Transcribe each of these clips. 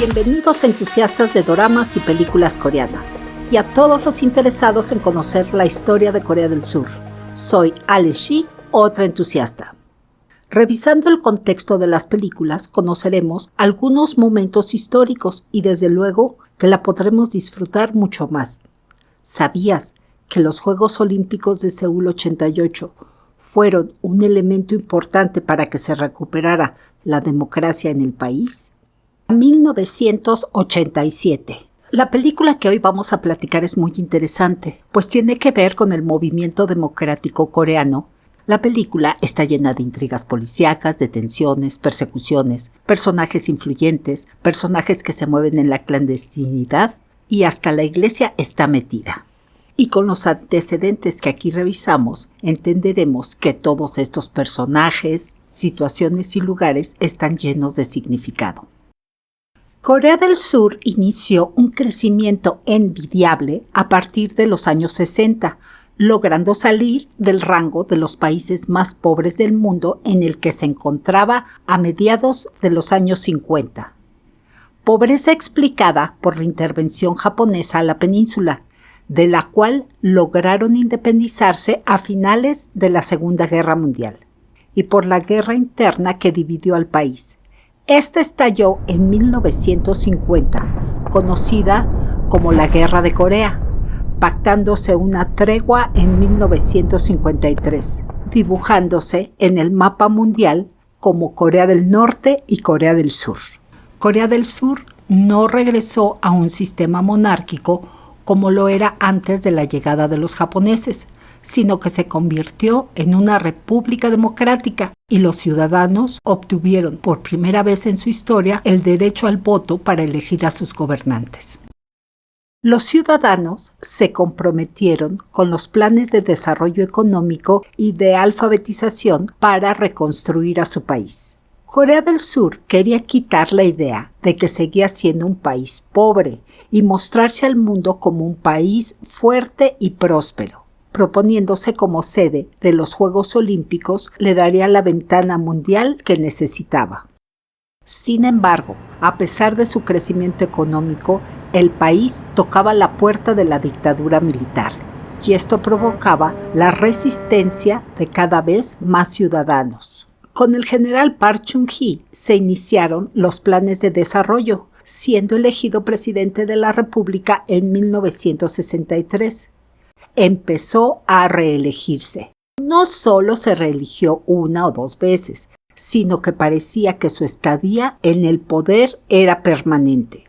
Bienvenidos entusiastas de doramas y películas coreanas, y a todos los interesados en conocer la historia de Corea del Sur. Soy Ale Shi, otra entusiasta. Revisando el contexto de las películas, conoceremos algunos momentos históricos y desde luego que la podremos disfrutar mucho más. ¿Sabías que los Juegos Olímpicos de Seúl 88 fueron un elemento importante para que se recuperara la democracia en el país? 1987. La película que hoy vamos a platicar es muy interesante, pues tiene que ver con el movimiento democrático coreano. La película está llena de intrigas policíacas, detenciones, persecuciones, personajes influyentes, personajes que se mueven en la clandestinidad y hasta la iglesia está metida. Y con los antecedentes que aquí revisamos, entenderemos que todos estos personajes, situaciones y lugares están llenos de significado. Corea del Sur inició un crecimiento envidiable a partir de los años 60, logrando salir del rango de los países más pobres del mundo en el que se encontraba a mediados de los años 50. Pobreza explicada por la intervención japonesa a la península, de la cual lograron independizarse a finales de la Segunda Guerra Mundial, y por la guerra interna que dividió al país. Esta estalló en 1950, conocida como la Guerra de Corea, pactándose una tregua en 1953, dibujándose en el mapa mundial como Corea del Norte y Corea del Sur. Corea del Sur no regresó a un sistema monárquico como lo era antes de la llegada de los japoneses, sino que se convirtió en una república democrática y los ciudadanos obtuvieron por primera vez en su historia el derecho al voto para elegir a sus gobernantes. Los ciudadanos se comprometieron con los planes de desarrollo económico y de alfabetización para reconstruir a su país. Corea del Sur quería quitar la idea de que seguía siendo un país pobre y mostrarse al mundo como un país fuerte y próspero. Proponiéndose como sede de los Juegos Olímpicos, le daría la ventana mundial que necesitaba. Sin embargo, a pesar de su crecimiento económico, el país tocaba la puerta de la dictadura militar, y esto provocaba la resistencia de cada vez más ciudadanos. Con el general Park Chung-hee se iniciaron los planes de desarrollo, siendo elegido presidente de la República en 1963. Empezó a reelegirse. No solo se reeligió una o dos veces, sino que parecía que su estadía en el poder era permanente.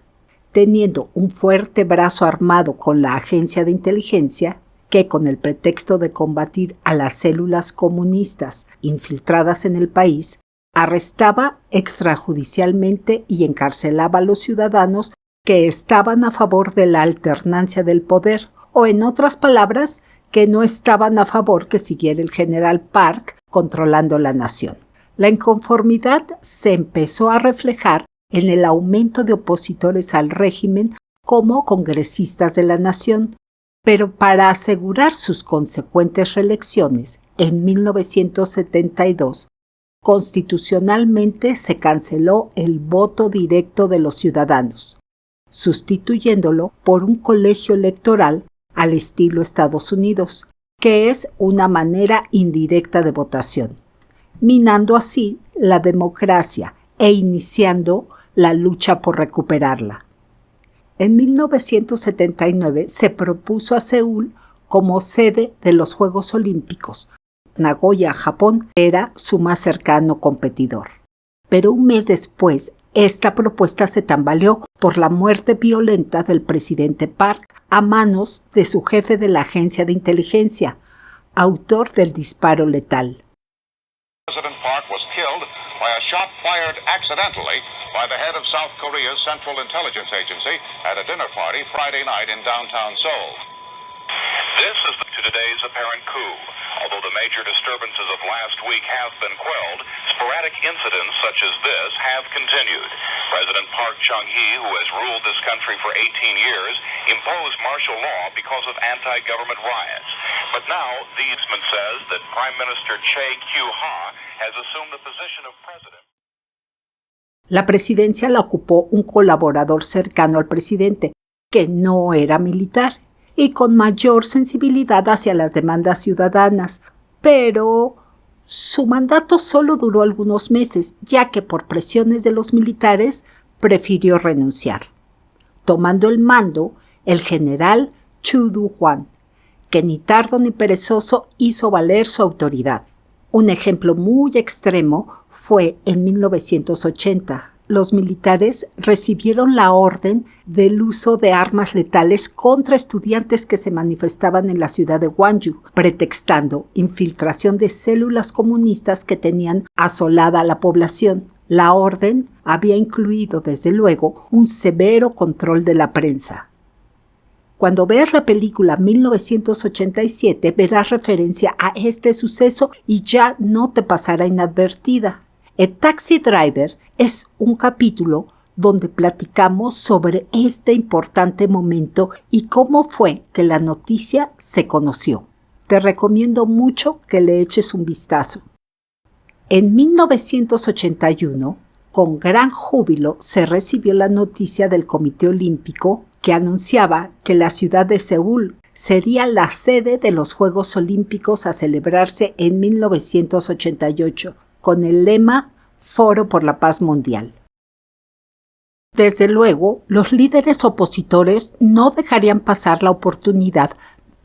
Teniendo un fuerte brazo armado con la agencia de inteligencia, que con el pretexto de combatir a las células comunistas infiltradas en el país, arrestaba extrajudicialmente y encarcelaba a los ciudadanos que estaban a favor de la alternancia del poder, o en otras palabras, que no estaban a favor que siguiera el general Park controlando la nación. La inconformidad se empezó a reflejar en el aumento de opositores al régimen como congresistas de la nación, pero para asegurar sus consecuentes reelecciones, en 1972, constitucionalmente se canceló el voto directo de los ciudadanos, sustituyéndolo por un colegio electoral al estilo Estados Unidos, que es una manera indirecta de votación, minando así la democracia e iniciando la lucha por recuperarla. En 1979 se propuso a Seúl como sede de los Juegos Olímpicos. Nagoya, Japón, era su más cercano competidor. Pero un mes después, esta propuesta se tambaleó por la muerte violenta del presidente Park a manos de su jefe de la agencia de inteligencia, autor del disparo letal. President Park was killed by a shot fired accidentally by the head of South Korea's Central Intelligence Agency at a dinner party Friday night in downtown Seoul. This is to today's apparent coup. Although the major disturbances of last week have been quelled, sporadic incidents such as this have continued. President Park Chung-hee, who has ruled this country for 18 years, imposed martial law because of anti-government riots. But now, the announcement says that Prime Minister Chae Kyu-ha has assumed the position of president. La presidencia la ocupó un colaborador cercano al presidente, que no era militar, y con mayor sensibilidad hacia las demandas ciudadanas, pero su mandato solo duró algunos meses, ya que por presiones de los militares prefirió renunciar, tomando el mando el general Chu Du-hwan, que ni tardo ni perezoso hizo valer su autoridad. Un ejemplo muy extremo fue en 1980. Los militares recibieron la orden del uso de armas letales contra estudiantes que se manifestaban en la ciudad de Gwangju, pretextando infiltración de células comunistas que tenían asolada a la población. La orden había incluido, desde luego, un severo control de la prensa. Cuando veas la película 1987 verás referencia a este suceso y ya no te pasará inadvertida. El Taxi Driver es un capítulo donde platicamos sobre este importante momento y cómo fue que la noticia se conoció. Te recomiendo mucho que le eches un vistazo. En 1981, con gran júbilo, se recibió la noticia del Comité Olímpico que anunciaba que la ciudad de Seúl sería la sede de los Juegos Olímpicos a celebrarse en 1988, con el lema Foro por la Paz Mundial. Desde luego, los líderes opositores no dejarían pasar la oportunidad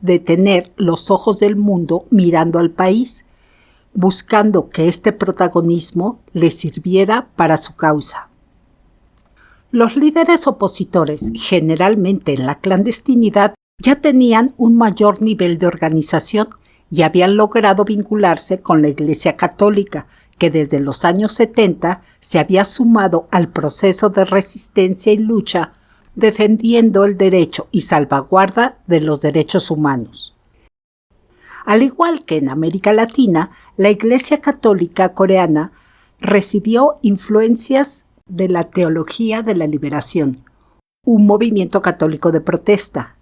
de tener los ojos del mundo mirando al país, buscando que este protagonismo les sirviera para su causa. Los líderes opositores, generalmente en la clandestinidad, ya tenían un mayor nivel de organización y habían logrado vincularse con la Iglesia Católica, que desde los años 70 se había sumado al proceso de resistencia y lucha, defendiendo el derecho y salvaguarda de los derechos humanos. Al igual que en América Latina, la Iglesia Católica coreana recibió influencias de la Teología de la Liberación, un movimiento católico de protesta.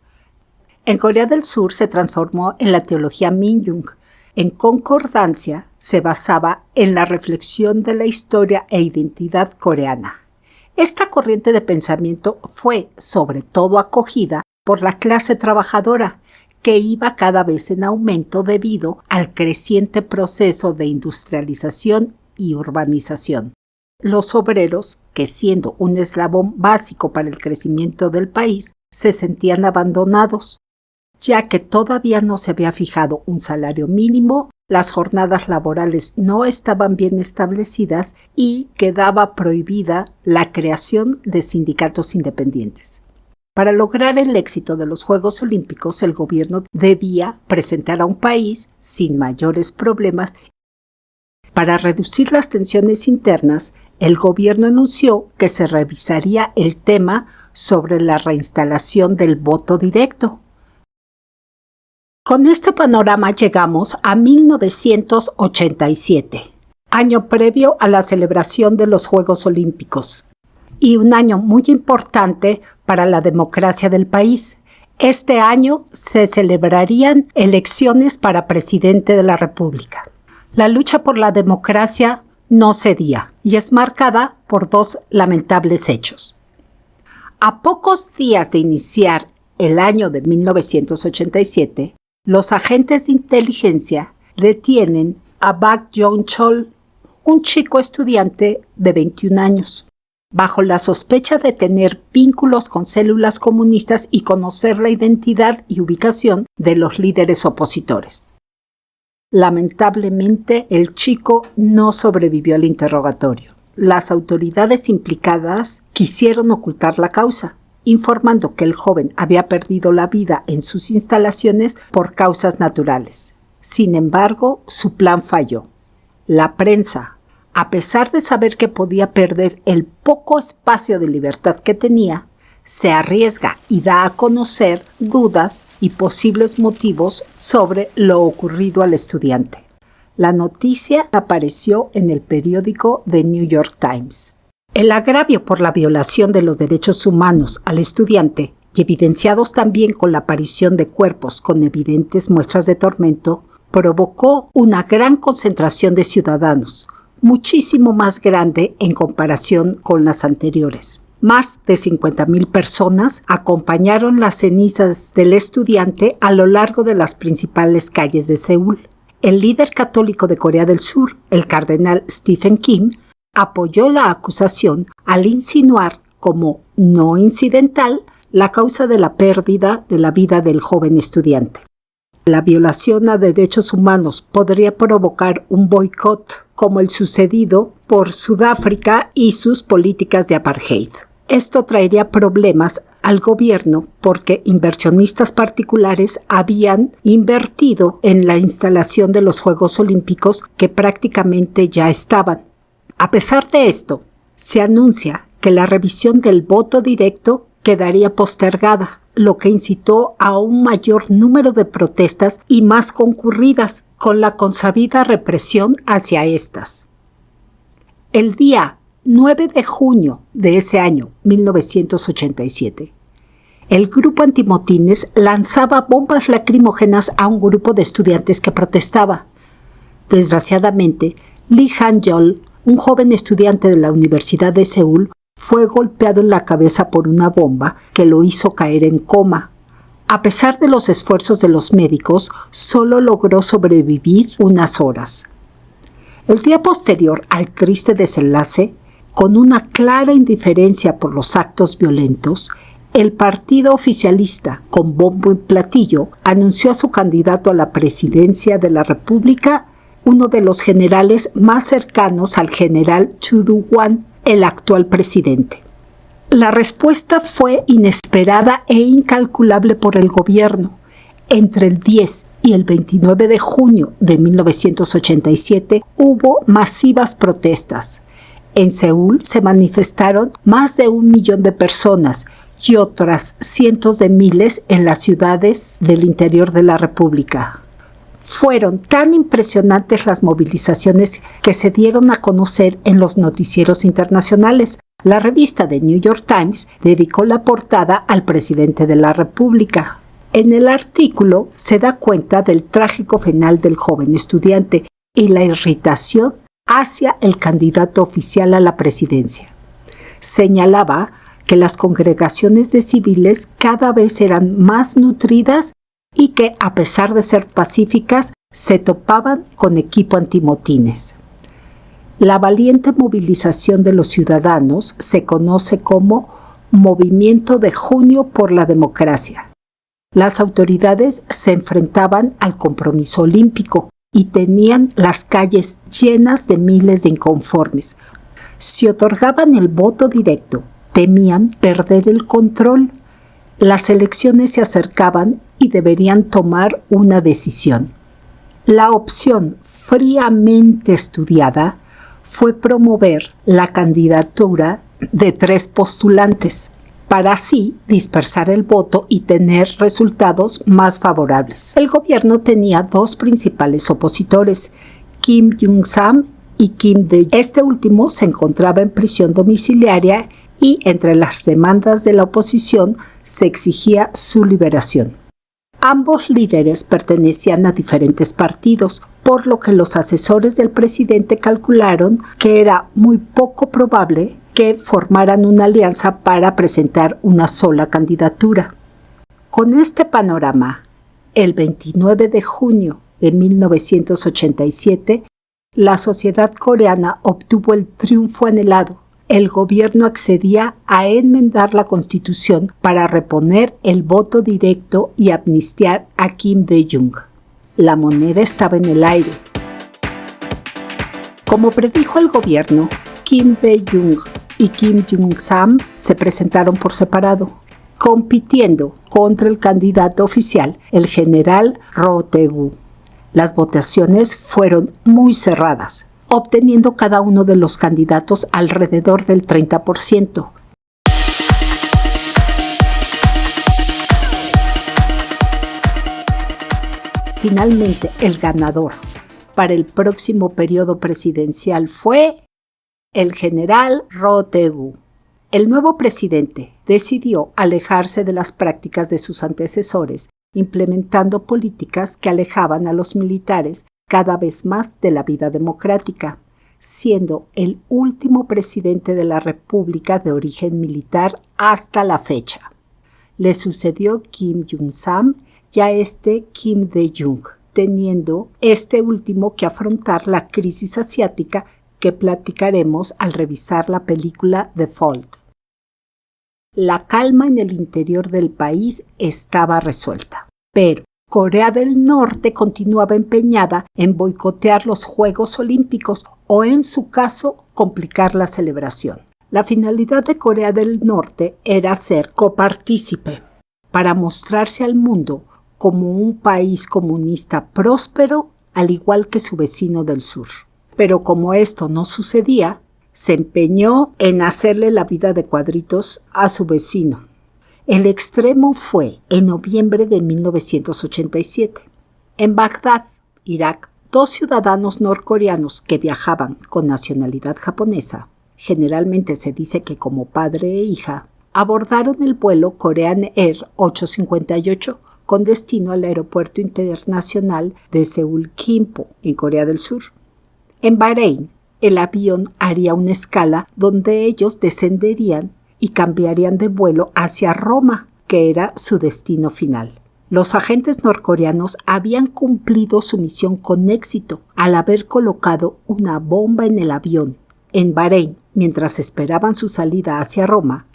En Corea del Sur se transformó en la Teología Minjung. En concordancia se basaba en la reflexión de la historia e identidad coreana. Esta corriente de pensamiento fue sobre todo acogida por la clase trabajadora, que iba cada vez en aumento debido al creciente proceso de industrialización y urbanización. Los obreros, que siendo un eslabón básico para el crecimiento del país, se sentían abandonados, ya que todavía no se había fijado un salario mínimo, las jornadas laborales no estaban bien establecidas y quedaba prohibida la creación de sindicatos independientes. Para lograr el éxito de los Juegos Olímpicos, el gobierno debía presentar a un país sin mayores problemas. Para reducir las tensiones internas, el gobierno anunció que se revisaría el tema sobre la reinstalación del voto directo. Con este panorama llegamos a 1987, año previo a la celebración de los Juegos Olímpicos, y un año muy importante para la democracia del país. Este año se celebrarían elecciones para presidente de la República. La lucha por la democracia no cedía y es marcada por dos lamentables hechos. A pocos días de iniciar el año de 1987, los agentes de inteligencia detienen a Bak Jong-chol, un chico estudiante de 21 años, bajo la sospecha de tener vínculos con células comunistas y conocer la identidad y ubicación de los líderes opositores. Lamentablemente, el chico no sobrevivió al interrogatorio. Las autoridades implicadas quisieron ocultar la causa, informando que el joven había perdido la vida en sus instalaciones por causas naturales. Sin embargo, su plan falló. La prensa, a pesar de saber que podía perder el poco espacio de libertad que tenía, se arriesga y da a conocer dudas y posibles motivos sobre lo ocurrido al estudiante. La noticia apareció en el periódico The New York Times. El agravio por la violación de los derechos humanos al estudiante, y evidenciados también con la aparición de cuerpos con evidentes muestras de tormento, provocó una gran concentración de ciudadanos, muchísimo más grande en comparación con las anteriores. Más de 50,000 personas acompañaron las cenizas del estudiante a lo largo de las principales calles de Seúl. El líder católico de Corea del Sur, el cardenal Stephen Kim, apoyó la acusación al insinuar como no incidental la causa de la pérdida de la vida del joven estudiante. La violación a derechos humanos podría provocar un boicot como el sucedido por Sudáfrica y sus políticas de apartheid. Esto traería problemas al gobierno porque inversionistas particulares habían invertido en la instalación de los Juegos Olímpicos que prácticamente ya estaban. A pesar de esto, se anuncia que la revisión del voto directo quedaría postergada, lo que incitó a un mayor número de protestas y más concurridas, con la consabida represión hacia estas. El día 9 de junio de ese año, 1987, el grupo antimotines lanzaba bombas lacrimógenas a un grupo de estudiantes que protestaba. Desgraciadamente, Lee Han-yeol, un joven estudiante de la Universidad de Seúl, fue golpeado en la cabeza por una bomba que lo hizo caer en coma. A pesar de los esfuerzos de los médicos, solo logró sobrevivir unas horas. El día posterior al triste desenlace, con una clara indiferencia por los actos violentos, el partido oficialista, con bombo y platillo, anunció a su candidato a la presidencia de la República, uno de los generales más cercanos al general Chu Du-hwan, el actual presidente. La respuesta fue inesperada e incalculable por el gobierno. Entre el 10 y el 29 de junio de 1987 hubo masivas protestas. En Seúl se manifestaron más de 1 millón de personas y otras cientos de miles en las ciudades del interior de la República. Fueron tan impresionantes las movilizaciones que se dieron a conocer en los noticieros internacionales. La revista The New York Times dedicó la portada al presidente de la República. En el artículo se da cuenta del trágico final del joven estudiante y la irritación hacia el candidato oficial a la presidencia. Señalaba que las congregaciones de civiles cada vez eran más nutridas y que, a pesar de ser pacíficas, se topaban con equipo antimotines. La valiente movilización de los ciudadanos se conoce como Movimiento de Junio por la Democracia. Las autoridades se enfrentaban al compromiso olímpico y tenían las calles llenas de miles de inconformes. Si otorgaban el voto directo, temían perder el control. Las elecciones se acercaban y deberían tomar una decisión. La opción fríamente estudiada fue promover la candidatura de 3 postulantes, para así dispersar el voto y tener resultados más favorables. El gobierno tenía 2 principales opositores, Kim Jung-sam y Kim Dae-jung. Este último se encontraba en prisión domiciliaria y entre las demandas de la oposición se exigía su liberación. Ambos líderes pertenecían a diferentes partidos, por lo que los asesores del presidente calcularon que era muy poco probable que formaran una alianza para presentar una sola candidatura. Con este panorama, el 29 de junio de 1987, la sociedad coreana obtuvo el triunfo anhelado. El gobierno accedía a enmendar la Constitución para reponer el voto directo y amnistiar a Kim Dae-jung. La moneda estaba en el aire. Como predijo el gobierno, Kim Dae-jung y Kim Jung-sam se presentaron por separado, compitiendo contra el candidato oficial, el general Roh Tae-woo. Las votaciones fueron muy cerradas, obteniendo cada uno de los candidatos alrededor del 30%. Finalmente, el ganador para el próximo periodo presidencial fue el general Roh Tae-woo. El nuevo presidente decidió alejarse de las prácticas de sus antecesores, implementando políticas que alejaban a los militares cada vez más de la vida democrática. siendo el último presidente de la República de origen militar hasta la fecha. Le sucedió Kim Jong-sam y a Kim De-jong, teniendo este último que afrontar la crisis asiática que platicaremos al revisar la película The Fault. La calma en el interior del país estaba resuelta, pero Corea del Norte continuaba empeñada en boicotear los Juegos Olímpicos o, en su caso, complicar la celebración. La finalidad de Corea del Norte era ser copartícipe para mostrarse al mundo como un país comunista próspero, al igual que su vecino del sur. Pero como esto no sucedía, se empeñó en hacerle la vida de cuadritos a su vecino. El extremo fue en noviembre de 1987. En Bagdad, Irak, 2 ciudadanos norcoreanos que viajaban con nacionalidad japonesa, generalmente se dice que como padre e hija, abordaron el vuelo Korean Air 858 con destino al aeropuerto internacional de Seúl-Gimpo, en Corea del Sur. En Bahrein, el avión haría una escala donde ellos descenderían y cambiarían de vuelo hacia Roma, que era su destino final. Los agentes norcoreanos habían cumplido su misión con éxito al haber colocado una bomba en el avión. En Bahrein, mientras esperaban su salida hacia Roma,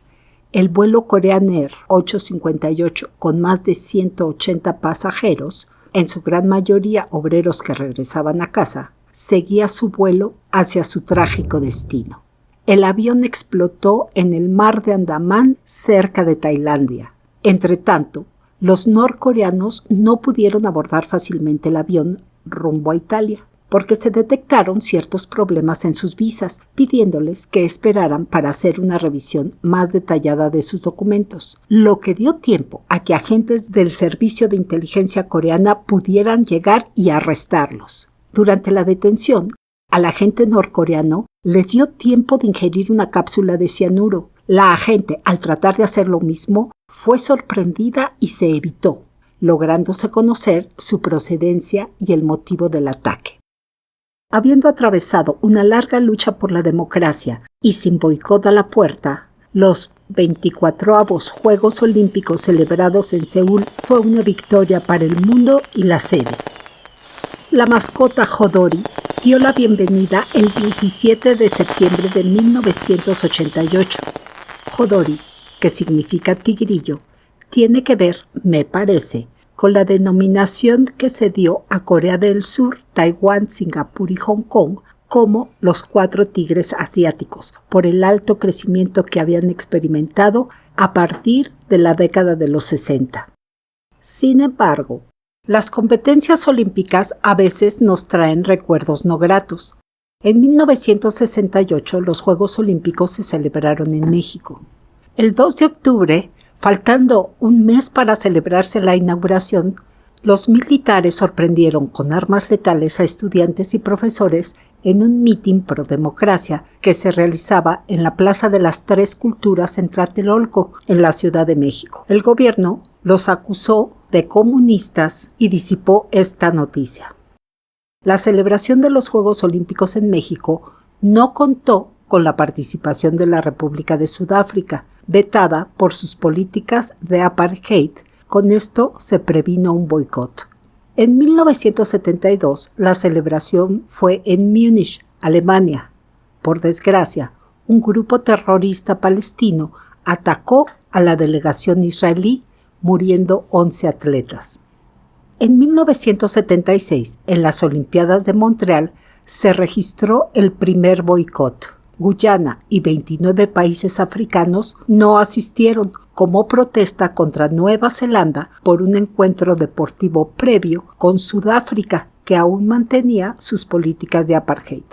el vuelo Korean Air 858, con más de 180 pasajeros, en su gran mayoría obreros que regresaban a casa, seguía su vuelo hacia su trágico destino. El avión explotó en el mar de Andamán, cerca de Tailandia. Entretanto, los norcoreanos no pudieron abordar fácilmente el avión rumbo a Italia, porque se detectaron ciertos problemas en sus visas, pidiéndoles que esperaran para hacer una revisión más detallada de sus documentos, lo que dio tiempo a que agentes del Servicio de Inteligencia coreana pudieran llegar y arrestarlos. Durante la detención, al agente norcoreano le dio tiempo de ingerir una cápsula de cianuro. La agente, al tratar de hacer lo mismo, fue sorprendida y se evitó, lográndose conocer su procedencia y el motivo del ataque. Habiendo atravesado una larga lucha por la democracia y sin boicot a la puerta, los 24avos Juegos Olímpicos celebrados en Seúl fue una victoria para el mundo y la sede. La mascota Hodori dio la bienvenida el 17 de septiembre de 1988. Hodori, que significa tigrillo, tiene que ver, me parece, con la denominación que se dio a Corea del Sur, Taiwán, Singapur y Hong Kong como los 4 tigres asiáticos, por el alto crecimiento que habían experimentado a partir de la década de los 60. Sin embargo, las competencias olímpicas a veces nos traen recuerdos no gratos. En 1968 los Juegos Olímpicos se celebraron en México. El 2 de octubre, faltando un mes para celebrarse la inauguración, los militares sorprendieron con armas letales a estudiantes y profesores en un mitin pro democracia que se realizaba en la Plaza de las Tres Culturas en Tlatelolco, en la Ciudad de México. El gobierno los acusó de comunistas y disipó esta noticia. La celebración de los Juegos Olímpicos en México no contó con la participación de la República de Sudáfrica, vetada por sus políticas de apartheid. Con esto se previno un boicot. En 1972, la celebración fue en Múnich, Alemania. Por desgracia, un grupo terrorista palestino atacó a la delegación israelí, muriendo 11 atletas. En 1976, en las Olimpiadas de Montreal, se registró el primer boicot. Guyana y 29 países africanos no asistieron como protesta contra Nueva Zelanda por un encuentro deportivo previo con Sudáfrica, que aún mantenía sus políticas de apartheid.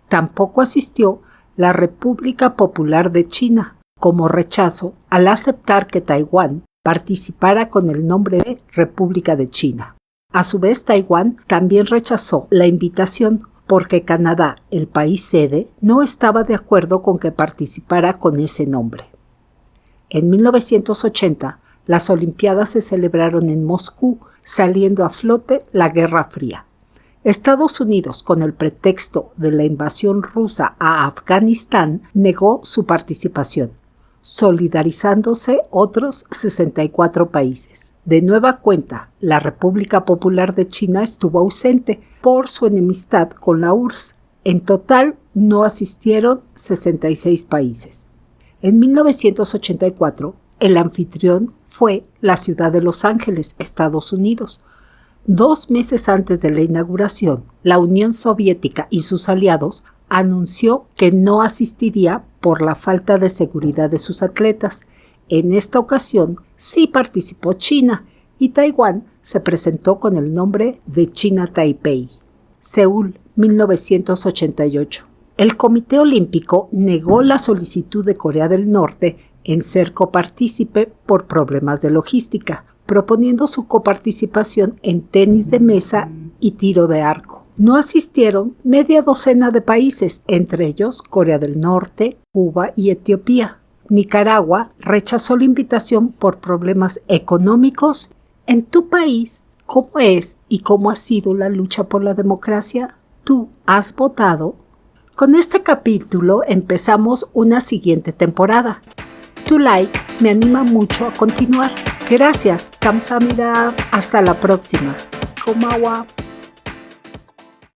Tampoco asistió la República Popular de China, como rechazo al aceptar que Taiwán participara con el nombre de República de China. A su vez, Taiwán también rechazó la invitación porque Canadá, el país sede, no estaba de acuerdo con que participara con ese nombre. En 1980, las Olimpiadas se celebraron en Moscú, saliendo a flote la Guerra Fría. Estados Unidos, con el pretexto de la invasión rusa a Afganistán, negó su participación, solidarizándose otros 64 países. De nueva cuenta, la República Popular de China estuvo ausente por su enemistad con la URSS. En total, no asistieron 66 países. En 1984, el anfitrión fue la ciudad de Los Ángeles, Estados Unidos. 2 meses antes de la inauguración, la Unión Soviética y sus aliados anunció que no asistiría por la falta de seguridad de sus atletas. En esta ocasión sí participó China y Taiwán se presentó con el nombre de China Taipei. Seúl, 1988. El Comité Olímpico negó la solicitud de Corea del Norte en ser copartícipe por problemas de logística, proponiendo su coparticipación en tenis de mesa y tiro de arco. No asistieron media docena de países, entre ellos Corea del Norte, Cuba y Etiopía. Nicaragua rechazó la invitación por problemas económicos. En tu país, ¿cómo es y cómo ha sido la lucha por la democracia? ¿Tú has votado? Con este capítulo empezamos una siguiente temporada. Tu like me anima mucho a continuar. Gracias, 감사합니다. Hasta la próxima. 고마워.